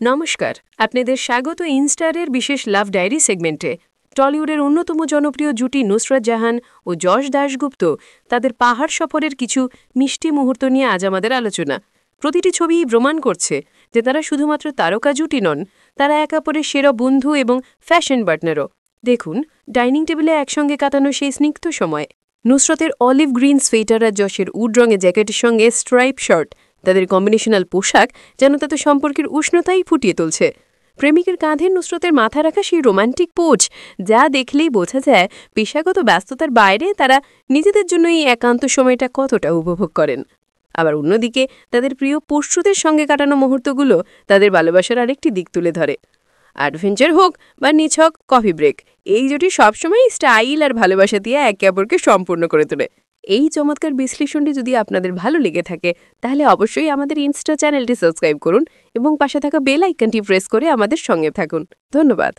নমস্কার, আপনাদের স্বাগত ইনস্টারের বিশেষ লাভ ডায়েরি সেগমেন্টে। টলিউডের অন্যতম জনপ্রিয় জুটি নুসরাত জাহান ও যশ দাশগুপ্ত তাদের পাহাড় সফরের কিছু মিষ্টি মুহূর্ত নিয়ে আজ আমাদের আলোচনা। প্রতিটি ছবিই প্রমাণ করছে যে তারা শুধুমাত্র তারকা জুটি নন, তারা একে অপরের সেরা বন্ধু এবং ফ্যাশন পার্টনারও। দেখুন ডাইনিং টেবিলে একসঙ্গে কাটানো সেই স্নিগ্ধ সময়। নুসরতের অলিভ গ্রিন সোয়েটার আর যশের উড রঙের জ্যাকেটের সঙ্গে স্ট্রাইপ শার্ট, তাদের কম্বিনেশনাল পোশাক যেন তাদের সম্পর্কের উষ্ণতাই ফুটিয়ে তুলছে। প্রেমিকের কাঁধে নুসরতের মাথা রাখা সেই রোমান্টিক পোজ, যা দেখলেই বোঝা যায় পেশাগত ব্যস্ততার বাইরে তারা নিজেদের জন্য এই একান্ত সময়টা কতটা উপভোগ করেন। আবার অন্যদিকে তাদের প্রিয় পশুদের সঙ্গে কাটানো মুহূর্তগুলো তাদের ভালোবাসার আরেকটি দিক তুলে ধরে। অ্যাডভেঞ্চার হোক বা নিছক কফি ব্রেক, এই জুটি সবসময় স্টাইল আর ভালোবাসা দিয়ে একে অপরকে সম্পূর্ণ করে তোলে। এই চমৎকার বিশ্লেষণটি যদি আপনাদের ভালো লেগে থাকে তাহলে অবশ্যই আমাদের ইনস্টা চ্যানেলটি সাবস্ক্রাইব করুন এবং পাশে থাকা বেল আইকনটি প্রেস করে আমাদের সঙ্গে থাকুন। ধন্যবাদ।